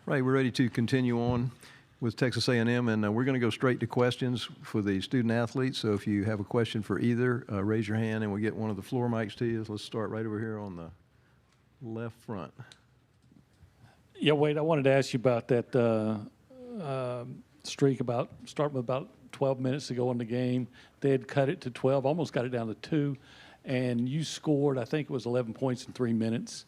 Right, we're ready to continue on with Texas A&M, and we're going to go straight to questions for the student athletes. So if you have a question for either, raise your hand and we'll get one of the floor mics to you. Let's start right over here on the left front. Yeah, Wade, I wanted to ask you about that streak starting with about 12 minutes to go in the game. They had cut it to 12, almost got it down to 2, and you scored, I think it was 11 points in 3 minutes.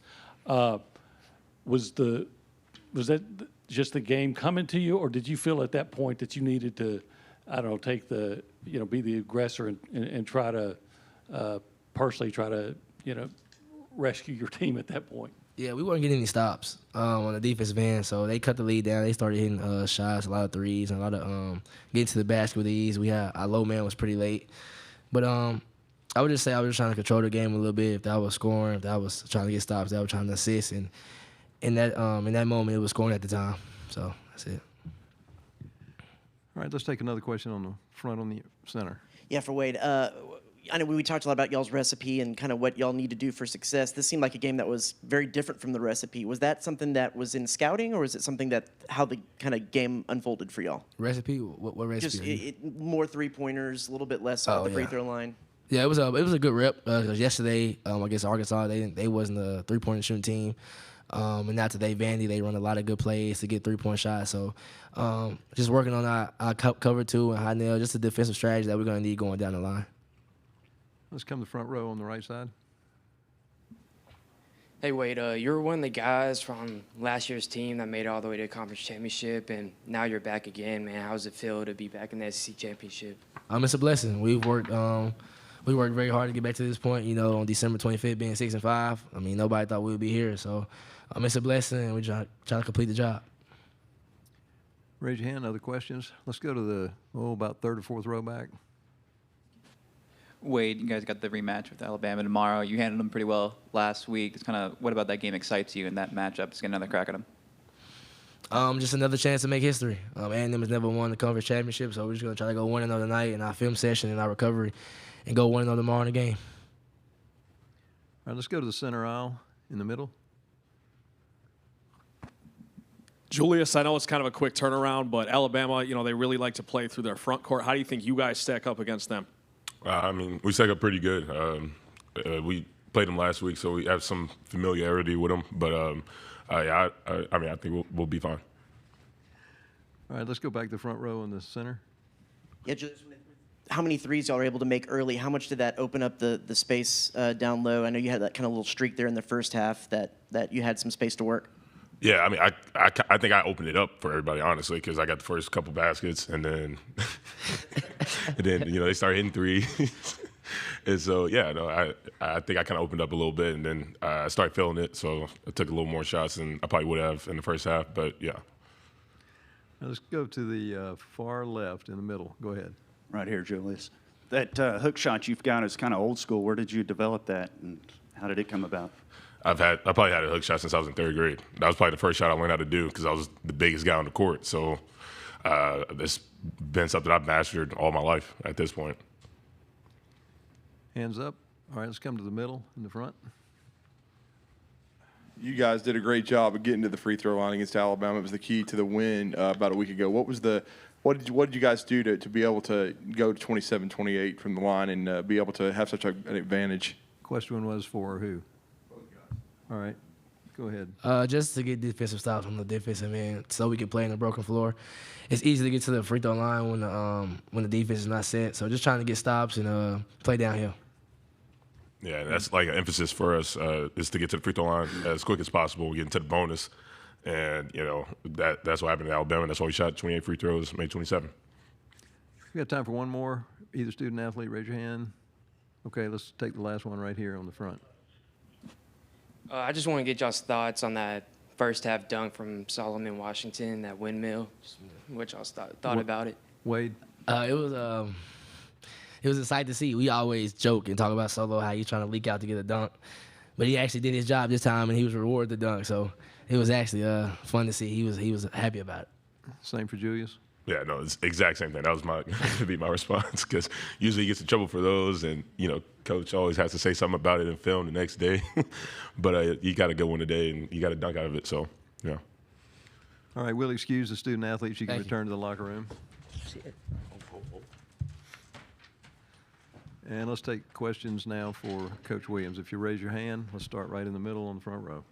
Was that just the game coming to you, or did you feel at that point that you needed to, I don't know, be the aggressor and try to personally try to, rescue your team at that point? Yeah, we weren't getting any stops on the defensive end, so they cut the lead down. They started hitting shots, a lot of threes, and a lot of getting to the basket with ease. Our low man was pretty late. But I would just say I was just trying to control the game a little bit. If that was scoring, if that was trying to get stops, if that was trying to assist. And in that moment, it was scoring at the time. So that's it. All right, let's take another question on the front on the center. Yeah, for Wade. I know we talked a lot about y'all's recipe and kind of what y'all need to do for success. This seemed like a game that was very different from the recipe. Was that something that was in scouting, or is it something that how the kind of game unfolded for y'all? Recipe? What recipe? Just more three-pointers, a little bit less off the free throw line. Yeah, it was a good rep. Because yesterday, against Arkansas, they wasn't a three-point shooting team. And now today, Vandy, they run a lot of good plays to get three-point shots. So just working on our cover two and high nail, just a defensive strategy that we're going to need going down the line. Let's come to the front row on the right side. Hey, Wade, you're one of the guys from last year's team that made it all the way to the conference championship, and now you're back again, man. How does it feel to be back in the SEC championship? It's a blessing. We worked very hard to get back to this point. On December 25th, being 6-5. Nobody thought we would be here. So it's a blessing, and we try to complete the job. Raise your hand. Other questions? Let's go to the about third or fourth row back. Wade, you guys got the rematch with Alabama tomorrow. You handled them pretty well last week. It's kind of what about that game excites you in that matchup to get another crack at them? Just another chance to make history. A&M has never won the conference championship, so we're just going to try to go 1-0 tonight in our film session and our recovery and go 1-0 tomorrow in the game. All right, let's go to the center aisle in the middle. Julius, I know it's kind of a quick turnaround, but Alabama, they really like to play through their front court. How do you think you guys stack up against them? We stack up pretty good. We played them last week, so we have some familiarity with them. But, I think we'll be fine. All right, let's go back to the front row in the center. Yeah, Julius, how many threes y'all were able to make early? How much did that open up the space down low? I know you had that kind of little streak there in the first half that you had some space to work. Yeah, I think I opened it up for everybody, honestly, because I got the first couple baskets, and then they started hitting threes. And so, I think I kind of opened up a little bit, and then I started feeling it, so I took a little more shots than I probably would have in the first half, but yeah. Now let's go to the far left in the middle. Go ahead. Right here, Julius. That hook shot you've got is kind of old school. Where did you develop that, and how did it come about? I probably had a hook shot since I was in third grade. That was probably the first shot I learned how to do because I was the biggest guy on the court. So it's been something I've mastered all my life at this point. Hands up. All right, let's come to the middle in the front. You guys did a great job of getting to the free throw line against Alabama. It was the key to the win about a week ago. What did you guys do to be able to go to 27-28 from the line and be able to have such an advantage? Question was for who? All right, go ahead. Just to get defensive stops on the defensive end so we can play in the broken floor. It's easy to get to the free throw line when the defense is not set. So just trying to get stops and play downhill. Yeah, that's like an emphasis for us is to get to the free throw line as quick as possible, getting to the bonus. And, that's what happened in Alabama. That's why we shot 28 free throws, made 27. We got time for one more. Either student athlete, raise your hand. Okay, let's take the last one right here on the front. I just want to get y'all's thoughts on that first half dunk from Solomon Washington, that windmill. Just what y'all thought about it. Wade? It was a sight to see. We always joke and talk about Solo, how he's trying to leak out to get a dunk. But he actually did his job this time, and he was rewarded the dunk. So it was actually fun to see. He was happy about it. Same for Julius? Yeah, no, it's the exact same thing. That was to be my response because usually he gets in trouble for those, and coach always has to say something about it in film the next day. But you got to go win today, and you got to dunk out of it. So, yeah. All right, we'll excuse the student athletes. You can Thank you. return to the locker room. And let's take questions now for Coach Williams. If you raise your hand, let's start right in the middle on the front row.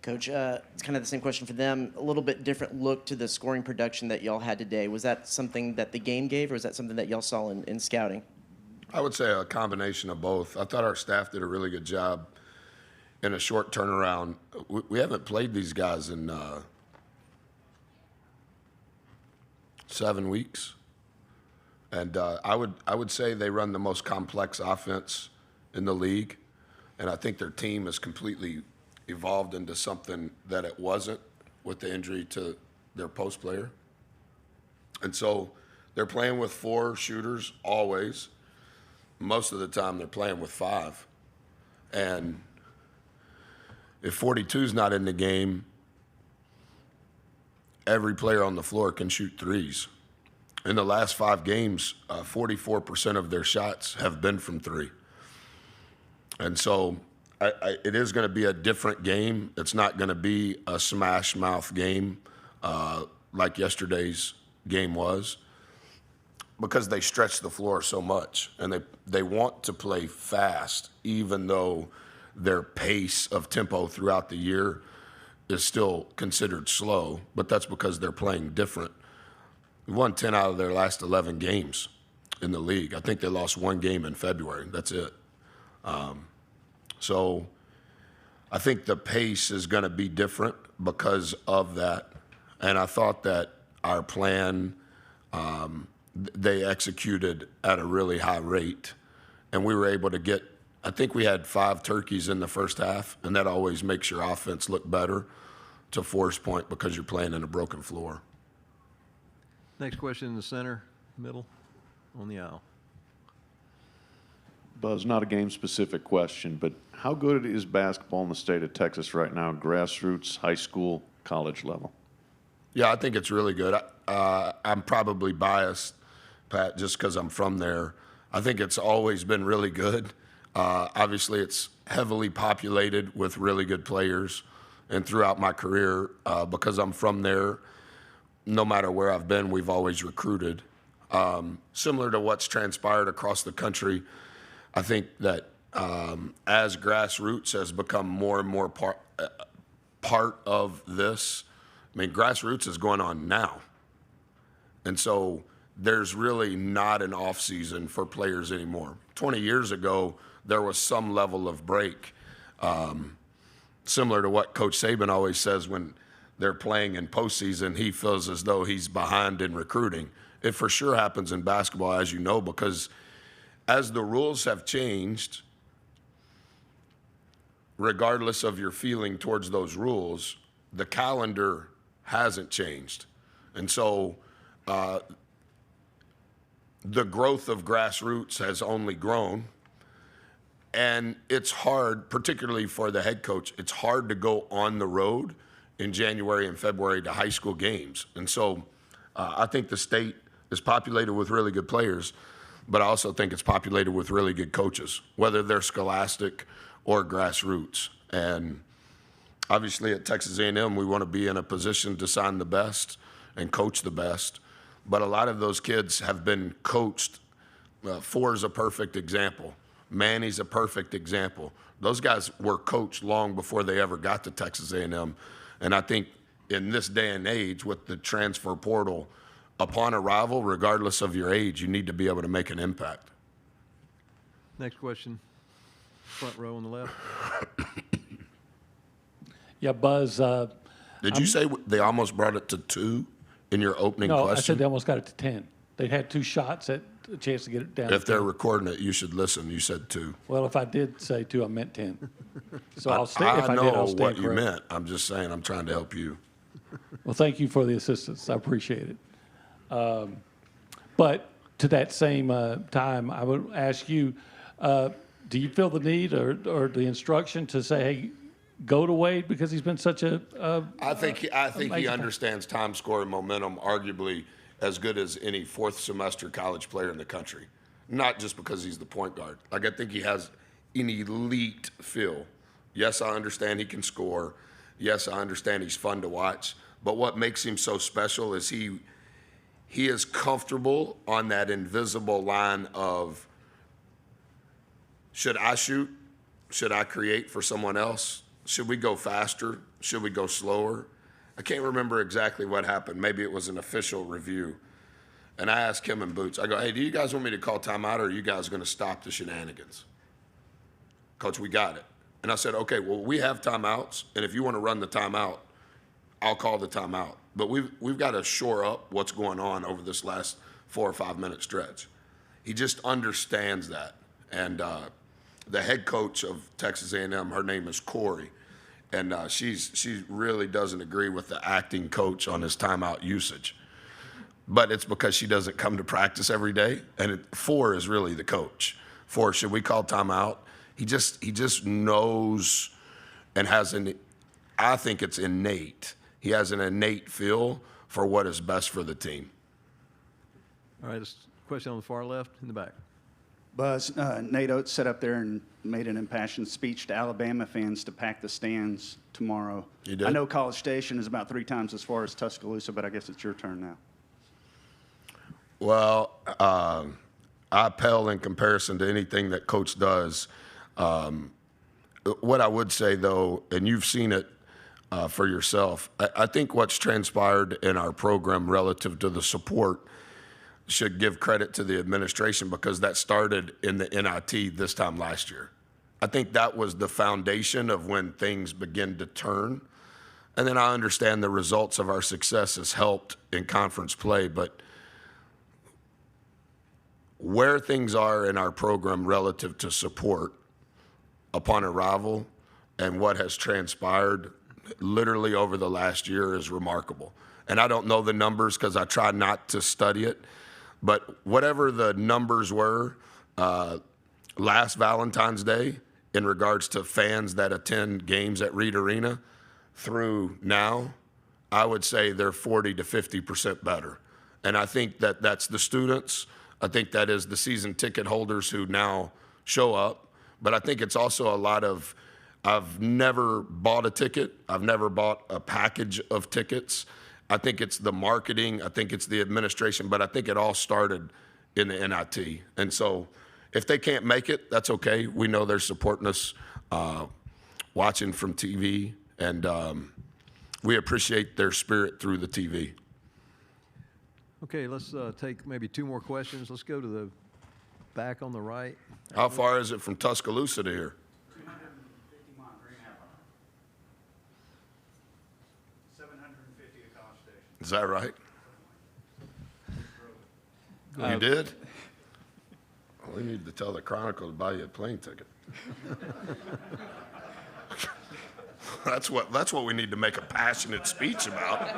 Coach, it's kind of the same question for them. A little bit different look to the scoring production that y'all had today. Was that something that the game gave, or was that something that y'all saw in scouting? I would say a combination of both. I thought our staff did a really good job in a short turnaround. We haven't played these guys in 7 weeks. And I would say they run the most complex offense in the league. And I think their team has completely evolved into something that it wasn't with the injury to their post player. And so they're playing with 4 shooters always. Most of the time they're playing with 5. And if 42's not in the game, every player on the floor can shoot threes. In the last 5 games, 44% of their shots have been from 3. And so it is going to be a different game. It's not going to be a smash mouth game like yesterday's game was, because they stretch the floor so much, and they want to play fast, even though their pace of tempo throughout the year is still considered slow, but that's because they're playing different. We won 10 out of their last 11 games in the league. I think they lost 1 game in February. That's it. So I think the pace is going to be different because of that. And I thought that our plan, they executed at a really high rate. And we were able to get, I think we had 5 turkeys in the first half, and that always makes your offense look better to force point because you're playing in a broken floor. Next question in the center, middle, on the aisle. Buzz, not a game-specific question, but how good is basketball in the state of Texas right now, grassroots, high school, college level? Yeah, I think it's really good. I'm probably biased, Pat, just because I'm from there. I think it's always been really good. Obviously, it's heavily populated with really good players. And throughout my career, because I'm from there, no matter where I've been, we've always recruited. Similar to what's transpired across the country, I think that as grassroots has become more and more part of this, I mean, grassroots is going on now. And so there's really not an off season for players anymore. 20 years ago, there was some level of break, similar to what Coach Saban always says when they're playing in postseason, he feels as though he's behind in recruiting. It for sure happens in basketball, as you know, because as the rules have changed, regardless of your feeling towards those rules, the calendar hasn't changed. And so the growth of grassroots has only grown. And it's hard, particularly for the head coach, it's hard to go on the road in January and February to high school games. And so I think the state is populated with really good players, but I also think it's populated with really good coaches, whether they're scholastic or grassroots. And obviously at Texas A&M, we want to be in a position to sign the best and coach the best. But a lot of those kids have been coached. Four's a perfect example. Manny's a perfect example. Those guys were coached long before they ever got to Texas A&M. And I think in this day and age with the transfer portal, upon arrival, regardless of your age, you need to be able to make an impact. Next question, front row on the left. Yeah, Buzz. Did you say they almost brought it to 2 in your opening No, question? I said they almost got it to 10. They had 2 shots at a chance to get it down. If to they're 10. recording it, you should listen. You said 2. Well, if I did say 2, I meant 10. So I'll I stand. If I know did, I'll stand what you corrected. meant. I'm just saying I'm trying to help you. Well, thank you for the assistance. I appreciate it. But to that same time, I would ask you, do you feel the need or the instruction to say, hey, go to Wade because he's been such a I think he amazing- understands time, score, and momentum arguably as good as any 4th semester college player in the country. Not just because he's the point guard. Like, I think he has an elite feel. Yes, I understand he can score. Yes, I understand he's fun to watch. But what makes him so special is he is comfortable on that invisible line of, should I shoot? Should I create for someone else? Should we go faster? Should we go slower? I can't remember exactly what happened. Maybe it was an official review. And I asked him and Boots, I go, hey, do you guys want me to call timeout, or are you guys going to stop the shenanigans? Coach, we got it. And I said, okay, well, we have timeouts, and if you want to run the timeout, I'll call the timeout. But we've got to shore up what's going on over this last 4 or 5 minute stretch. He just understands that. And the head coach of Texas A&M, her name is Corey, and she really doesn't agree with the acting coach on his timeout usage. But it's because she doesn't come to practice every day, and Four is really the coach. Four, should we call timeout? He just knows and has I think it's innate. He has an innate feel for what is best for the team. All right, this question on the far left in the back. Buzz, Nate Oates sat up there and made an impassioned speech to Alabama fans to pack the stands tomorrow. You did? I know College Station is about 3 times as far as Tuscaloosa, but I guess it's your turn now. Well, I pale in comparison to anything that Coach does. What I would say, though, and you've seen it for yourself, I think what's transpired in our program relative to the support should give credit to the administration, because that started in the NIT this time last year. I think that was the foundation of when things begin to turn. And then I understand the results of our success has helped in conference play, but where things are in our program relative to support upon arrival and what has transpired literally over the last year is remarkable. And I don't know the numbers because I try not to study it, but whatever the numbers were last Valentine's Day in regards to fans that attend games at Reed Arena through now, I would say they're 40 to 50% better. And I think that that's the students. I think that is the season ticket holders who now show up. But I think it's also a lot of, I've never bought a ticket. I've never bought a package of tickets. I think it's the marketing. I think it's the administration. But I think it all started in the NIT. And so if they can't make it, that's okay. We know they're supporting us, watching from TV. And we appreciate their spirit through the TV. Okay, let's take maybe 2 more questions. Let's go to the back on the right. How far is it from Tuscaloosa to here? 350 miles, 3.5 hours. 750 at College Station. Is that right? You did? Well, we need to tell the Chronicle to buy you a plane ticket. That's what we need to make a passionate speech about.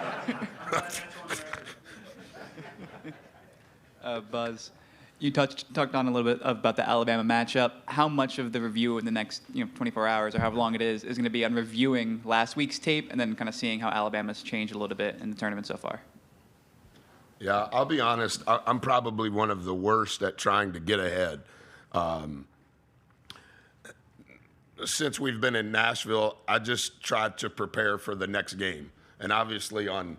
Buzz, you talked on a little bit about the Alabama matchup. How much of the review in the next 24 hours or however long it is going to be on reviewing last week's tape and then kind of seeing how Alabama's changed a little bit in the tournament so far? Yeah, I'll be honest. I'm probably one of the worst at trying to get ahead. Since we've been in Nashville, I just tried to prepare for the next game. And obviously on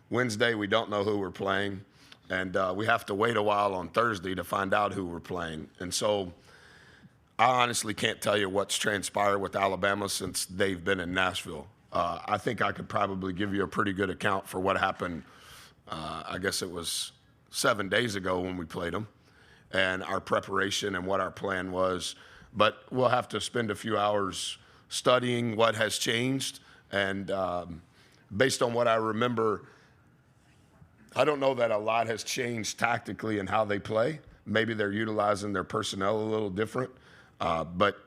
Wednesday, we don't know who we're playing. And we have to wait a while on Thursday to find out who we're playing. And so I honestly can't tell you what's transpired with Alabama since they've been in Nashville. I think I could probably give you a pretty good account for what happened. I guess it was 7 days ago when we played them, and our preparation and what our plan was. But we'll have to spend a few hours studying what has changed. And based on what I remember, I don't know that a lot has changed tactically in how they play. Maybe they're utilizing their personnel a little different. But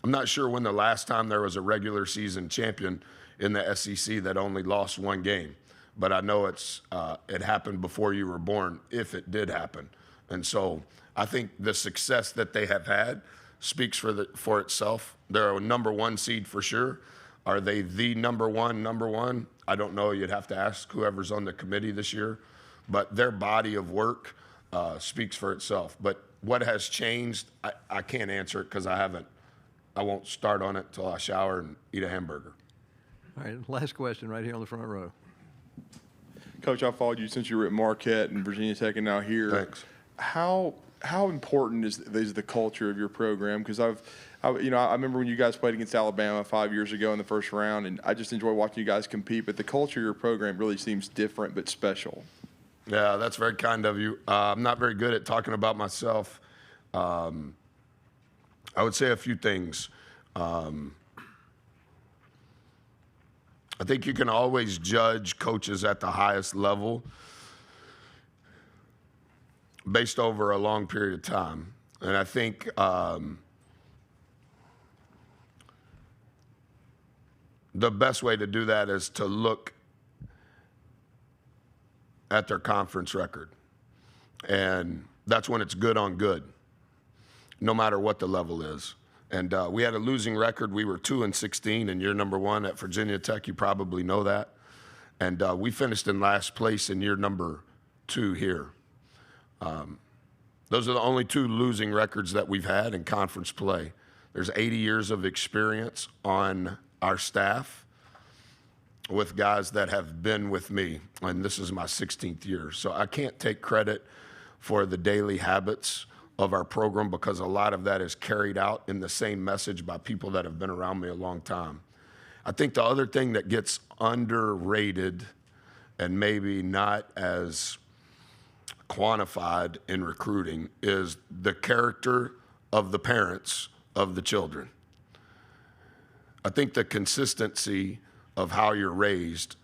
I'm not sure when the last time there was a regular season champion in the SEC that only lost 1 game. But I know it happened before you were born, if it did happen. And so I think the success that they have had speaks for itself. They're a number 1 seed for sure. Are they the number one? I don't know. You'd have to ask whoever's on the committee this year. But their body of work speaks for itself. But what has changed, I can't answer it because I won't start on it until I shower and eat a hamburger. All right, last question right here on the front row. Coach, I followed you since you were at Marquette and Virginia Tech and now here. Thanks. How important is the culture of your program? Because I remember when you guys played against Alabama 5 years ago in the first round, and I just enjoy watching you guys compete. But the culture of your program really seems different but special. Yeah, that's very kind of you. I'm not very good at talking about myself. I would say a few things. I think you can always judge coaches at the highest level based over a long period of time. And I think the best way to do that is to look at their conference record. And that's when it's good on good, no matter what the level is. And we had a losing record. We were 2-16, and year number 1 at Virginia Tech. You probably know that. And we finished in last place in year number 2 here. Those are the only 2 losing records that we've had in conference play. There's 80 years of experience on our staff with guys that have been with me, and this is my 16th year. So I can't take credit for the daily habits of our program because a lot of that is carried out in the same message by people that have been around me a long time. I think the other thing that gets underrated and maybe not as quantified in recruiting is the character of the parents of the children. I think the consistency of how you're raised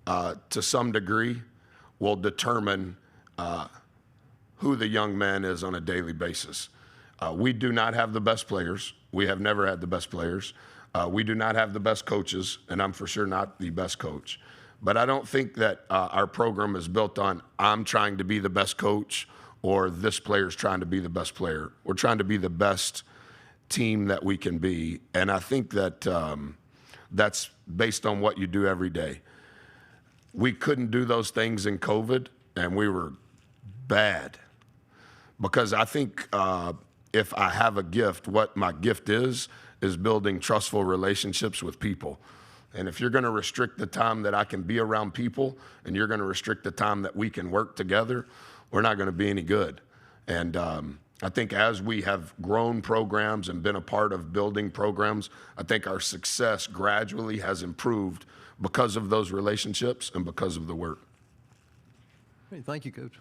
to some degree will determine who the young man is on a daily basis. We do not have the best players. We have never had the best players. We do not have the best coaches, and I'm for sure not the best coach. But I don't think that our program is built on I'm trying to be the best coach or this player's trying to be the best player. We're trying to be the best team that we can be, and I think that that's based on what you do every day. We couldn't do those things in COVID, and we were bad. Because I think if I have a gift, what my gift is building trustful relationships with people. And if you're going to restrict the time that I can be around people and you're going to restrict the time that we can work together, we're not going to be any good. And I think as we have grown programs and been a part of building programs, I think our success gradually has improved because of those relationships and because of the work. Hey, thank you, Coach.